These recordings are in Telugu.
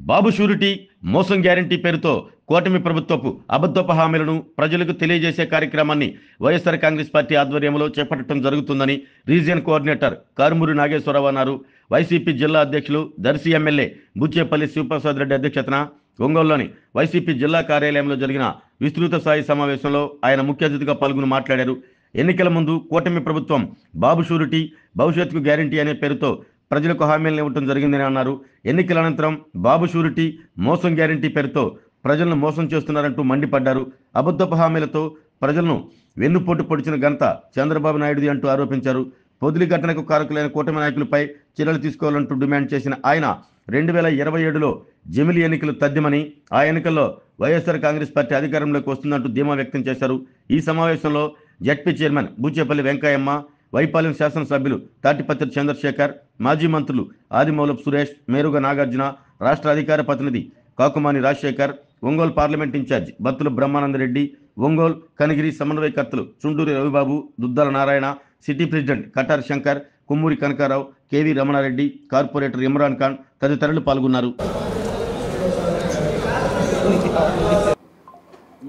బాబు షూరిటీ మోసం గ్యారంటీ పేరుతో కూటమి ప్రభుత్వపు అబద్ధపు హామీలను ప్రజలకు తెలియజేసే కార్యక్రమాన్ని వైఎస్ఆర్ కాంగ్రెస్ పార్టీ ఆధ్వర్యంలో చేపట్టడం జరుగుతుందని రీజియన్ కోఆర్డినేటర్ కారుమూరి నాగేశ్వరరావు అన్నారు. వైసీపీ జిల్లా అధ్యక్షులు దర్శి ఎమ్మెల్యే బుచ్చేపల్లి శివప్రసాద్ రెడ్డి అధ్యక్షతన ఒంగోలులోని వైసీపీ జిల్లా కార్యాలయంలో జరిగిన విస్తృత స్థాయి సమావేశంలో ఆయన ముఖ్య అతిథిగా పాల్గొని మాట్లాడారు. ఎన్నికల ముందు కూటమి ప్రభుత్వం బాబు షూరిటీ భవిష్యత్తుకు గ్యారంటీ అనే పేరుతో ప్రజలకు హామీలను ఇవ్వడం జరిగిందని అన్నారు. ఎన్నికల అనంతరం బాబు షూరిటీ మోసం గ్యారంటీ పేరుతో ప్రజలను మోసం చేస్తున్నారంటూ మండిపడ్డారు. అబద్ధపు హామీలతో ప్రజలను వెన్నుపోటు పొడిచిన ఘనత చంద్రబాబు నాయుడుది అంటూ ఆరోపించారు. పొదిలి ఘటనకు కారకులైన కూటమి నాయకులపై చర్యలు తీసుకోవాలంటూ డిమాండ్ చేసిన ఆయన 2027లో జమిలి ఎన్నికలు తథ్యమని, ఆ ఎన్నికల్లో వైఎస్ఆర్ కాంగ్రెస్ పార్టీ అధికారంలోకి వస్తుందంటూ ధీమా వ్యక్తం చేశారు. ఈ సమావేశంలో జడ్పీ చైర్మన్ బూచేపల్లి వెంకయ్యమ్మ, వైపాలెం శాసనసభ్యులు తాటిపత్రి చంద్రశేఖర్, మాజీ మంత్రులు ఆదిమూలపు సురేష్, మేరుగ నాగార్జున, రాష్ట్ర అధికార ప్రతినిధి కాకుమాని రాజశేఖర్, ఒంగోలు పార్లమెంట్ ఇన్ఛార్జ్ బత్తుల బ్రహ్మానందరెడ్డి, ఒంగోలు కనిగిరి సమన్వయకర్తలు Chunduri Ravibabu, Duddala Narayana, city president Katar Shankar, Kummuri Kanakarao, KV Ramana Reddy, corporator Imran Khan తదితరులు పాల్గొన్నారు.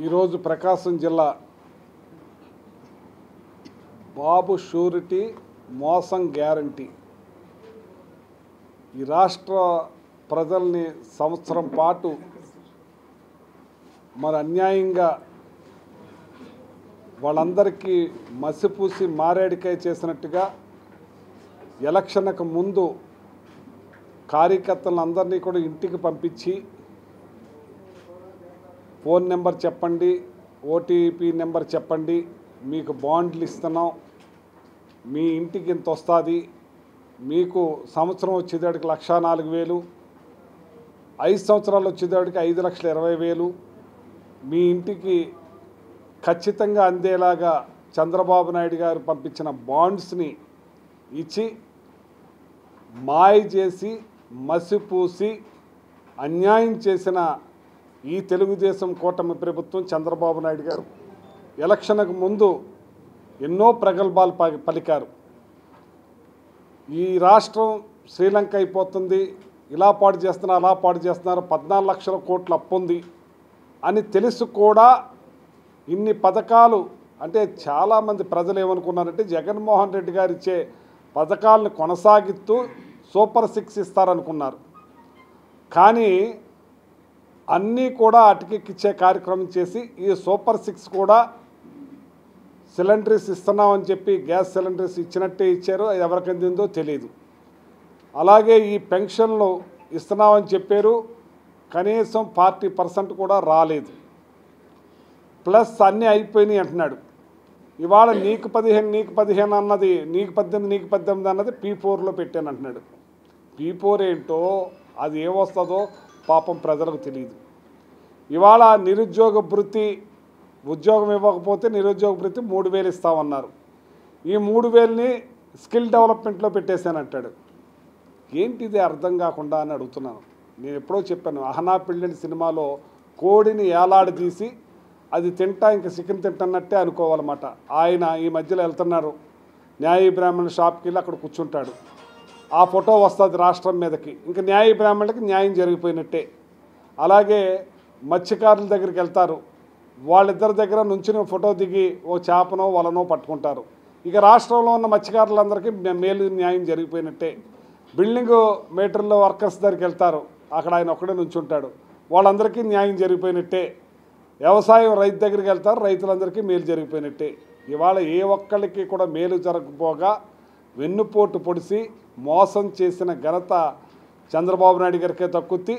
ఈరోజు ప్రకాశం జిల్లా బాబు షూరిటీ మోసం గ్యారంటీ ఈ రాష్ట్ర ప్రజల్ని సంవత్సరం పాటు మరి అన్యాయంగా వాళ్ళందరికీ మసిపూసి మారేడికాయ చేసినట్టుగా ఎలక్షన్కు ముందు కార్యకర్తలందరినీ కూడా ఇంటికి పంపించి ఫోన్ నెంబర్ చెప్పండి, ఓటీపీ నెంబర్ చెప్పండి, మీకు బాండ్లు ఇస్తున్నాం, మీ ఇంటికి ఇంత వస్తుంది, మీకు సంవత్సరం వచ్చేదాడికి 1,04,000, 5 సంవత్సరాలు వచ్చేదాడికి 5,20,000 మీ ఇంటికి ఖచ్చితంగా అందేలాగా చంద్రబాబు నాయుడు గారు పంపించిన బాండ్స్ని ఇచ్చి మాయ చేసి మసిపూసి అన్యాయం చేసిన ఈ తెలుగుదేశం కూటమి ప్రభుత్వం చంద్రబాబు నాయుడు గారు ఎలక్షన్కు ముందు ఎన్నో ప్రగల్భాలు పలికారు. ఈ రాష్ట్రం శ్రీలంక అయిపోతుంది, ఇలా పాడు చేస్తున్నారు, అలా పాడు చేస్తున్నారు, 14 లక్షల కోట్ల అప్పు ఉంది అని తెలుసు కూడా ఇన్ని పథకాలు అంటే చాలామంది ప్రజలు ఏమనుకున్నారంటే జగన్మోహన్ రెడ్డి గారు ఇచ్చే పథకాలను కొనసాగిస్తూ సూపర్ 6 ఇస్తారనుకున్నారు. కానీ అన్నీ కూడా అటుకెక్కిచ్చే కార్యక్రమం చేసి ఈ సూపర్ 6 కూడా సిలిండర్స్ ఇస్తున్నామని చెప్పి గ్యాస్ సిలిండర్స్ ఇచ్చినట్టే ఇచ్చారు, ఎవరికి అందిందో తెలియదు. అలాగే ఈ పెన్షన్లు ఇస్తున్నామని చెప్పారు, కనీసం 40% కూడా రాలేదు. ప్లస్ అన్నీ అయిపోయినాయి అంటున్నాడు. ఇవాళ నీకు 15 నీకు 15 అన్నది, నీకు 18 నీకు 18 అన్నది P4లో పెట్టాను అంటున్నాడు. P4 ఏంటో అది ఏమొస్తుందో పాపం ప్రజలకు తెలియదు. ఇవాళ నిరుద్యోగ భృతి, ఉద్యోగం ఇవ్వకపోతే నిరుద్యోగ భృతి 3,000 ఇస్తామన్నారు. ఈ 3,000ని స్కిల్ డెవలప్మెంట్లో పెట్టేశానంటాడు. ఏంటిది అర్థం కాకుండా అని అడుగుతున్నాను. నేను ఎప్పుడో చెప్పాను, అహనా పెళ్ళిని సినిమాలో కోడిని ఏలాడదీసి అది తింటా ఇంక చికెన్ తింటున్నట్టే అనుకోవాలన్నమాట. ఆయన ఈ మధ్యలో వెళ్తున్నారు, న్యాయ బ్రాహ్మణ షాప్కి వెళ్ళి అక్కడ కూర్చుంటాడు, ఆ ఫోటో వస్తుంది రాష్ట్రం మీదకి, ఇంకా న్యాయ బ్రాహ్మణులకి న్యాయం జరిగిపోయినట్టే. అలాగే మత్స్యకారుల దగ్గరికి వెళ్తారు, వాళ్ళిద్దరి దగ్గర నుంచుని ఫోటో దిగి ఓ చేపనో వలనో పట్టుకుంటారు, ఇక రాష్ట్రంలో ఉన్న మత్స్యకారులందరికీ మేలు న్యాయం జరిగిపోయినట్టే. బిల్డింగ్ మేటర్లో వర్కర్స్ దగ్గరికి వెళ్తారు, అక్కడ ఆయన ఒక్కడే నుంచుంటాడు, వాళ్ళందరికీ న్యాయం జరిగిపోయినట్టే. వ్యవసాయం రైతు దగ్గరికి వెళ్తారు, రైతులందరికీ మేలు జరిగిపోయినట్టే. ఇవాళ ఏ ఒక్కరికి కూడా మేలు జరగకపోగా వెన్నుపోటు పొడిసి మోసం చేసిన ఘనత చంద్రబాబు నాయుడు గారికే తక్కువ.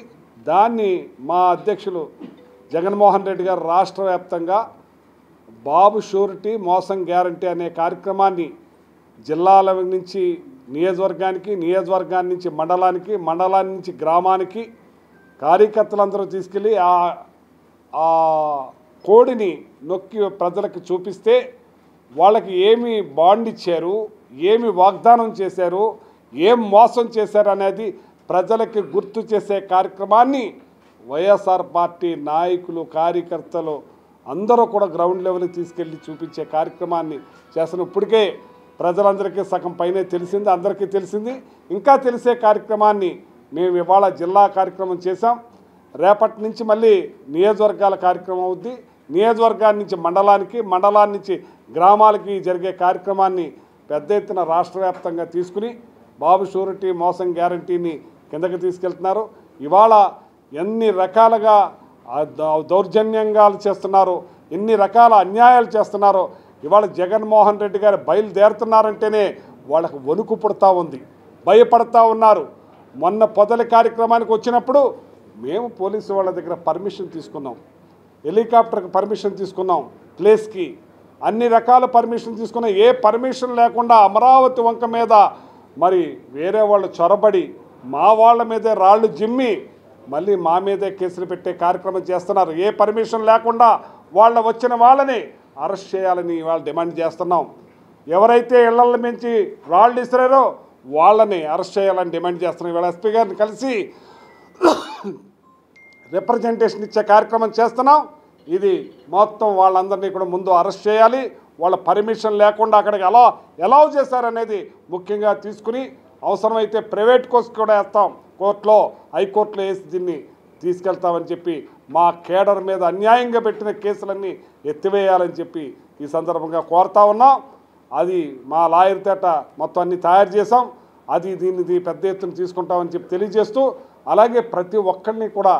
దాన్ని మా అధ్యక్షులు జగన్మోహన్ రెడ్డి గారు రాష్ట్ర వ్యాప్తంగా బాబు షూరిటీ మోసం గ్యారంటీ అనే కార్యక్రమాన్ని జిల్లాల నుంచి నియోజకవర్గానికి, నియోజకవర్గాన్ని నుంచి మండలానికి, మండలాన్ని నుంచి గ్రామానికి కార్యకర్తలందరూ తీసుకెళ్ళి ఆ కోడిని నొక్కి ప్రజలకు చూపిస్తే వాళ్ళకి ఏమి బాండ్ ఇచ్చారు, ఏమి వాగ్దానం చేశారు, ఏం మోసం చేశారు అనేది ప్రజలకి గుర్తు చేసే కార్యక్రమాన్ని వైఎస్ఆర్ పార్టీ నాయకులు, కార్యకర్తలు అందరూ కూడా గ్రౌండ్ లెవెల్కి తీసుకెళ్ళి చూపించే కార్యక్రమాన్ని చేస్తున్న. ఇప్పటికే ప్రజలందరికీ సగం పైనే తెలిసింది, అందరికీ తెలిసింది. ఇంకా తెలిసే కార్యక్రమాన్ని మేము ఇవాళ జిల్లా కార్యక్రమం చేశాం. రేపటి నుంచి మళ్ళీ నియోజకవర్గాల కార్యక్రమం అవుద్ది. నియోజకవర్గాన్ని నుంచి మండలానికి, మండలాన్ని నుంచి గ్రామాలకి జరిగే కార్యక్రమాన్ని పెద్ద ఎత్తున రాష్ట్ర వ్యాప్తంగా తీసుకుని బాబు షూరిటీ మోసం గ్యారంటీని కిందకి తీసుకెళ్తున్నారు. ఇవాళ ఎన్ని రకాలుగా దౌర్జన్యంగా చేస్తున్నారో, ఎన్ని రకాల అన్యాయాలు చేస్తున్నారో, ఇవాళ జగన్మోహన్ రెడ్డి గారు బయలుదేరుతున్నారంటేనే వాళ్ళకు వణుకు పుడతా ఉంది, భయపడతా ఉన్నారు. మొన్న పొదల కార్యక్రమానికి వచ్చినప్పుడు మేము పోలీసు వాళ్ళ దగ్గర పర్మిషన్ తీసుకున్నాం, హెలికాప్టర్కి పర్మిషన్ తీసుకున్నాం, ప్లేస్కి అన్ని రకాల పర్మిషన్ తీసుకున్నాం. ఏ పర్మిషన్ లేకుండా అమరావతి వంక మీద మరి వేరే వాళ్ళు చొరబడి మా వాళ్ళ మీదే రాళ్ళు జిమ్మి మళ్ళీ మా మీదే కేసులు పెట్టే కార్యక్రమం చేస్తున్నారు. ఏ పర్మిషన్ లేకుండా వచ్చిన వాళ్ళని అరెస్ట్ చేయాలని వాళ్ళు డిమాండ్ చేస్తున్నాం. ఎవరైతే ఇళ్ల మించి రాళ్ళు ఇస్తారో వాళ్ళని అరెస్ట్ చేయాలని డిమాండ్ చేస్తున్నాం. ఇవాళ ఎస్పీ గారిని కలిసి రిప్రజెంటేషన్ ఇచ్చే కార్యక్రమం చేస్తున్నాం. ఇది మొత్తం వాళ్ళందరినీ కూడా ముందు అరెస్ట్ చేయాలి. వాళ్ళ పర్మిషన్ లేకుండా అక్కడికి ఎలా చేశారనేది ముఖ్యంగా తీసుకుని అవసరమైతే ప్రైవేట్ కోర్సు కూడా వేస్తాం, కోర్టులో హైకోర్టులో వేసి దీన్ని తీసుకెళ్తామని చెప్పి మా కేడర్ మీద అన్యాయంగా పెట్టిన కేసులన్నీ ఎత్తివేయాలని చెప్పి ఈ సందర్భంగా కోరుతా ఉన్నాం. అది మా లాయర్ తేట మొత్తం అన్ని తయారు చేసాం. దీన్ని పెద్ద ఎత్తున తీసుకుంటామని చెప్పి తెలియజేస్తూ, అలాగే ప్రతి ఒక్కరిని కూడా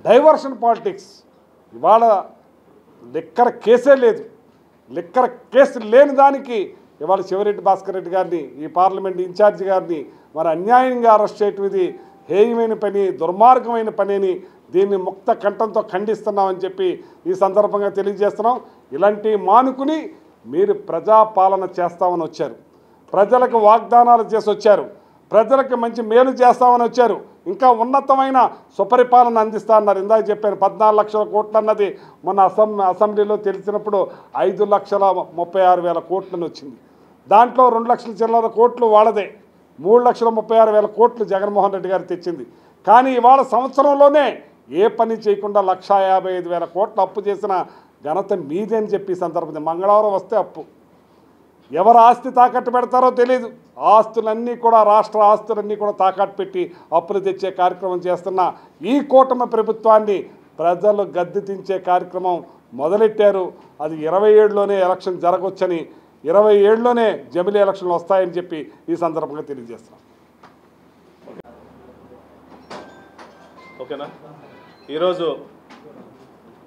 డైవర్షన్ పాలిటిక్స్, ఇవాళ లిక్కర్ కేసే లేదు, లిక్కర్ కేసు లేని దానికి ఇవాళ శివరెడ్డి భాస్కర్ రెడ్డి గారిని, ఈ పార్లమెంట్ ఇన్ఛార్జి గారిని మరి అన్యాయంగా అరెస్ట్ చేయటం ఇది హేయమైన పని, దుర్మార్గమైన పని అని దీన్ని ముక్త కంఠంతో ఖండిస్తున్నామని చెప్పి ఈ సందర్భంగా తెలియజేస్తున్నాం. ఇలాంటి మానుకుని మీరు ప్రజాపాలన చేస్తామని వచ్చారు, ప్రజలకు వాగ్దానాలు చేసి వచ్చారు, ప్రజలకు మంచి మేలు చేస్తామని వచ్చారు, ఇంకా ఉన్నతమైన సుపరిపాలన అందిస్తా అన్నారు. ఇందాక చెప్పారు 14 లక్షల కోట్లు అన్నది మొన్న అసెంబ్లీలో తెలిసినప్పుడు 5,36,000 కోట్లని వచ్చింది. దాంట్లో 2 లక్షల చిల్లర కోట్లు వాళ్ళదే, 3,36,000 కోట్లు జగన్మోహన్ రెడ్డి గారు తెచ్చింది. కానీ ఇవాళ సంవత్సరంలోనే ఏ పని చేయకుండా 1,55,000 కోట్లు అప్పు చేసిన ఘనత మీదే అని చెప్పి సందర్భంగా మంగళవారం వస్తే అప్పు ఎవరు ఆస్తి తాకట్టు పెడతారో తెలియదు. ఆస్తులన్నీ కూడా రాష్ట్ర ఆస్తులన్నీ కూడా తాకట్టు పెట్టి అప్పులు తెచ్చే కార్యక్రమం చేస్తున్న ఈ కూటమి ప్రభుత్వాన్ని ప్రజలు గద్దె దించే కార్యక్రమం మొదలెట్టారు. అది 27లోనే ఎలక్షన్ జరగవచ్చని, 27లోనే జమిలీ ఎలక్షన్లు వస్తాయని చెప్పి ఈ సందర్భంగా తెలియజేస్తున్నాం. ఓకేనా. ఈరోజు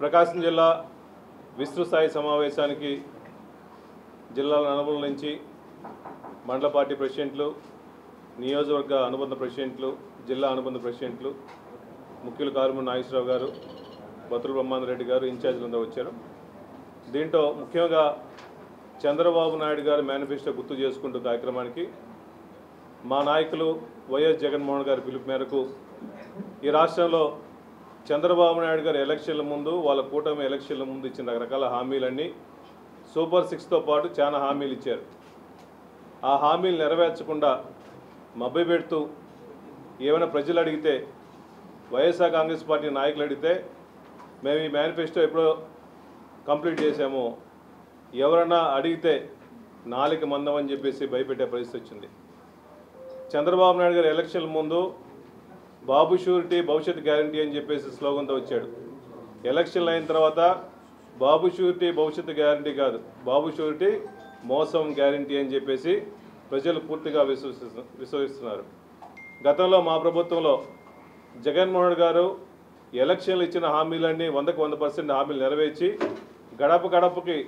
ప్రకాశం జిల్లా విస్తృత స్థాయి సమావేశానికి జిల్లాల నలుమూలల నుంచి మండల పార్టీ ప్రెసిడెంట్లు, నియోజకవర్గ అనుబంధ ప్రెసిడెంట్లు, జిల్లా అనుబంధ ప్రెసిడెంట్లు, ముఖ్యులు కారుమూరి నాగేశ్వరరావు గారు, బత్తుల బ్రహ్మాందరెడ్డి గారు, ఇన్ఛార్జీలందరూ వచ్చారు. దీంట్లో ముఖ్యంగా చంద్రబాబు నాయుడు గారు మేనిఫెస్టో గుర్తు చేసుకుంటూ కార్యక్రమానికి మా నాయకులు వైఎస్ జగన్మోహన్ గారి పిలుపు మేరకు ఈ రాష్ట్రంలో చంద్రబాబు నాయుడు గారు ఎలక్షన్ల ముందు, వాళ్ళ కూటమి ఎలక్షన్ల ముందు ఇచ్చిన రకరకాల హామీలన్నీ సూపర్ 6తో పాటు చాలా హామీలు ఇచ్చారు. ఆ హామీలు నెరవేర్చకుండా మభ్యపెడుతూ ఏమైనా ప్రజలు అడిగితే, వైఎస్ఆర్ కాంగ్రెస్ పార్టీ నాయకులు అడిగితే మేము ఈ మేనిఫెస్టో ఎప్పుడో కంప్లీట్ చేసాము, ఎవరన్నా అడిగితే నాలుక మందం అని చెప్పేసి భయపెట్టే పరిస్థితి వచ్చింది. చంద్రబాబు నాయుడు గారు ఎలక్షన్ల ముందు బాబు షూరిటీ భవిష్యత్ గ్యారంటీ అని చెప్పేసి స్లోగన్తో వచ్చాడు. ఎలక్షన్లు అయిన తర్వాత బాబు షూరిటీ భవిష్యత్తు గ్యారంటీ కాదు, బాబు షూరిటీ మోసం గ్యారంటీ అని చెప్పేసి ప్రజలు పూర్తిగా విశ్వసిస్తున్నారు. గతంలో మా ప్రభుత్వంలో జగన్మోహన్ గారు ఎలక్షన్లు ఇచ్చిన హామీలన్నీ 100కు 100% హామీలు నెరవేర్చి గడప గడపకి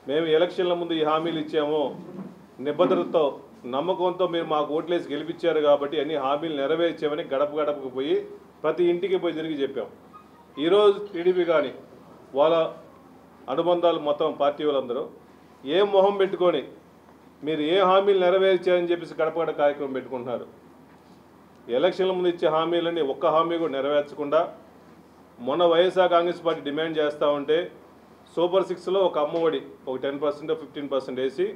మేము ఎలక్షన్ల ముందు ఈ హామీలు ఇచ్చాము, నిబద్ధతతో నమ్మకంతో మీరు మాకు ఓట్లేసి గెలిపించారు కాబట్టి అన్ని హామీలు నెరవేర్చామని గడప గడపకు పోయి ప్రతి ఇంటికి పోయి తిరిగి చెప్పాం. ఈరోజు టీడీపీ కానీ వాళ్ళ అనుబంధాలు మొత్తం పార్టీ వాళ్ళందరూ ఏ మొహం పెట్టుకొని మీరు ఏ హామీలు నెరవేర్చారని చెప్పేసి గడప గడప కార్యక్రమం పెట్టుకుంటున్నారు. ఎలక్షన్ల ముందు ఇచ్చే హామీలన్నీ ఒక్క హామీ కూడా నెరవేర్చకుండా మొన్న వైఎస్ఆర్ కాంగ్రెస్ పార్టీ డిమాండ్ చేస్తూ ఉంటే సూపర్ 6లో ఒక అమ్మఒడి ఒక 10% 15% వేసి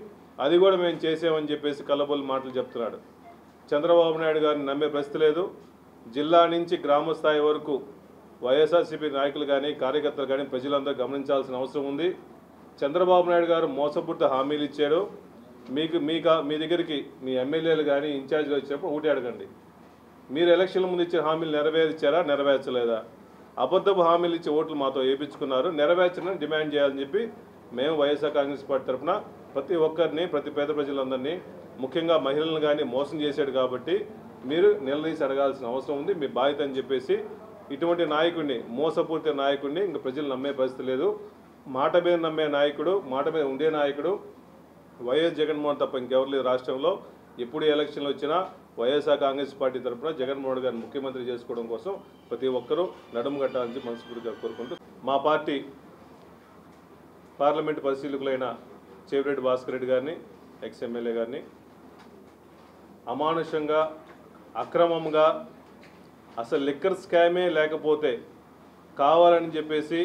అది కూడా మేము చేసామని చెప్పేసి కల్లబొల్లి మాటలు చెప్తున్నాడు. చంద్రబాబు నాయుడు గారిని నమ్మే పరిస్థితి లేదు. జిల్లా నుంచి గ్రామ స్థాయి వరకు వైఎస్ఆర్సీపీ నాయకులు కానీ కార్యకర్తలు కానీ ప్రజలందరూ గమనించాల్సిన అవసరం ఉంది. చంద్రబాబు నాయుడు గారు మోసపూరిత హామీలు ఇచ్చాడు. మీ దగ్గరికి మీ ఎమ్మెల్యేలు కానీ ఇన్ఛార్జీలు వచ్చినప్పుడు ఒకటి అడగండి, మీరు ఎలక్షన్ల ముందు ఇచ్చే హామీలు నెరవేర్చారా, నెరవేర్చలేదా? అబద్ధపు హామీలు ఇచ్చి ఓట్లు మాతో వేయించుకున్నారు, నెరవేర్చని డిమాండ్ చేయాలని చెప్పి మేము వైఎస్ఆర్ కాంగ్రెస్ పార్టీ తరఫున ప్రతి ఒక్కరిని, ప్రతి పేద ప్రజలందరినీ, ముఖ్యంగా మహిళలను కానీ మోసం చేశాడు కాబట్టి మీరు నిలదీసి అడగాల్సిన అవసరం ఉంది, మీ బాధ్యత అని చెప్పేసి ఇటువంటి నాయకుడిని, మోసపూరిత నాయకుడిని ఇంకా ప్రజలు నమ్మే పరిస్థితి లేదు. మాట మీద నమ్మే నాయకుడు, మాట మీద ఉండే నాయకుడు వైఎస్ జగన్మోహన్ తప్ప ఇంకెవరు లేదు రాష్ట్రంలో. ఎప్పుడు ఎలక్షన్లు వచ్చినా వైఎస్ఆర్ కాంగ్రెస్ పార్టీ తరఫున జగన్మోహన్ గారిని ముఖ్యమంత్రి చేసుకోవడం కోసం ప్రతి ఒక్కరూ నడుము కట్టాలని మనస్ఫూర్తిగా కోరుకుంటూ, మా పార్టీ పార్లమెంటు పరిశీలకులైన చెవిరెడ్డి భాస్కర్ రెడ్డి గారిని, ఎక్స్ఎమ్మెల్యే గారిని అమానుషంగా, అక్రమంగా, అసలు లిక్కర్ స్కామే లేకపోతే కావాలని చెప్పేసి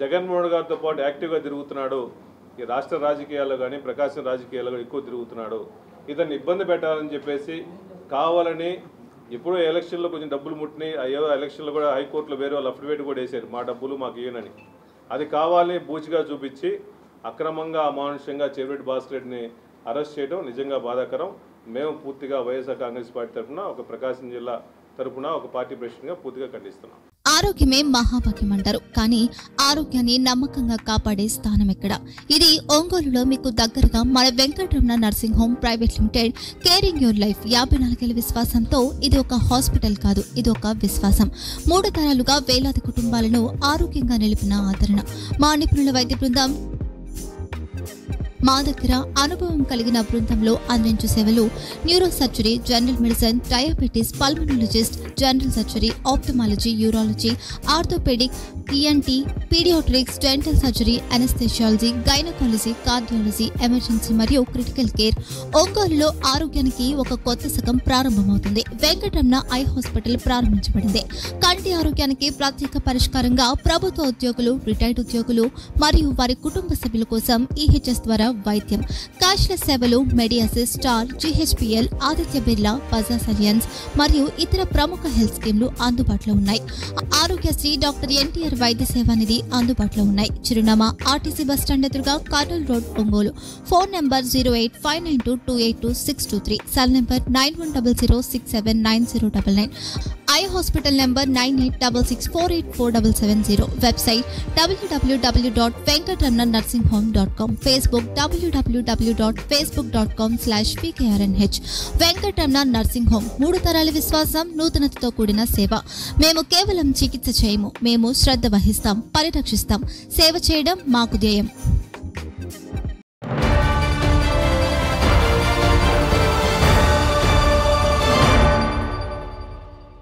జగన్మోహన్ గారితో పాటు యాక్టివ్గా తిరుగుతున్నాడు. ఈ రాష్ట్ర రాజకీయాల్లో కానీ ప్రకాశం రాజకీయాల్లో కూడా ఎక్కువ తిరుగుతున్నాడు. ఇతన్ని ఇబ్బంది పెట్టాలని చెప్పేసి కావాలని ఎప్పుడో ఎలక్షన్లో కొంచెం డబ్బులు ముట్టినాయి, అయ్యో ఎలక్షన్లో కూడా హైకోర్టులో వేరే వాళ్ళు అఫిడవిట్ కూడా వేశారు, మా డబ్బులు మాకు ఇయ్యనని. అది కావాలని బూచిగా చూపించి అక్రమంగా, అమానుషంగా చెవిరెడ్డి భాస్కర్ రెడ్డిని అరెస్ట్ చేయడం నిజంగా బాధాకరం. మేము పూర్తిగా వైఎస్ఆర్ కాంగ్రెస్ పార్టీ తరఫున, ఒక ప్రకాశం జిల్లా తరఫున, ఒక పార్టీ ప్రెసిడెంట్గా పూర్తిగా ఖండిస్తున్నాం. ఆరోగ్యమే మహాభాగ్యం అంటారు, కానీ ఆరోగ్యాన్ని నమ్మకంగా కాపాడే స్థానం ఎక్కడ? ఇది ఒంగోలులో మీకు దగ్గరగా మన Venkataramana nursing home private limited. Caring your life 54 ఏళ్ల విశ్వాసంతో ఇది ఒక హాస్పిటల్ కాదు, ఇది ఒక విశ్వాసం. 3 తరాలుగా వేలాది కుటుంబాలను ఆరోగ్యంగా నిలిపిన ఆదరణ. మా నిపుణుల వైద్య బృందం మా దగ్గర అనుభవం కలిగిన బృందంలో అందించే సేవలు neuro surgery, general medicine, diabetes, pulmonologist, general surgery, ophthalmology, urology, orthopaedic, ENT, paediatrics, dental surgery, anaesthesiology, gynaecology, cardiology, emergency మరియు క్రిటికల్ కేర్. ఒంగోలులో ఆరోగ్యానికి ఒక కొత్త శకం ప్రారంభమవుతుంది. వెంకటరమణ ఐ హాస్పిటల్ ప్రారంభించబడింది. కంటి ఆరోగ్యానికి ప్రత్యేక పరిష్కారంగా ప్రభుత్వ ఉద్యోగులు, రిటైర్డ్ ఉద్యోగులు మరియు వారి కుటుంబ సభ్యుల కోసం ఈహెచ్ఎస్ ద్వారా వైద్యం, క్యాష్లెస్ సేవలు, మెడియాసిస్, స్టార్, జీహెచ్పిఎల్, ఆదిత్య బిర్లా, బజాజ్ అలియన్స్ మరియు ఇతర ప్రముఖ హెల్త్ స్కీమ్లు అందుబాటులో ఉన్నాయి. ఆరోగ్యశ్రీ, డాక్టర్ ఎన్టీఆర్ వైద్య సేవానిధి అందుబాటులో ఉన్నాయి. చిరునామా ఆర్టీసీ బస్టాండ్ ఎదురుగా, Kurnool road, Ongole. Phone number 08592282623, cell number 9100679099, eye hospital number 9866484770, website www.venkatramanarsinghome.com, Facebook www.facebook.com/vkrnh. Venkataramana nursing home, 3 తరాల విశ్వాసం, నూతనతతో కూడిన సేవ. మేము కేవలం చికిత్స చేయము, మేము శ్రద్ధ వహిస్తాం, పరిరక్షిస్తాం. సేవ చేయడం మాకు ధ్యేయం.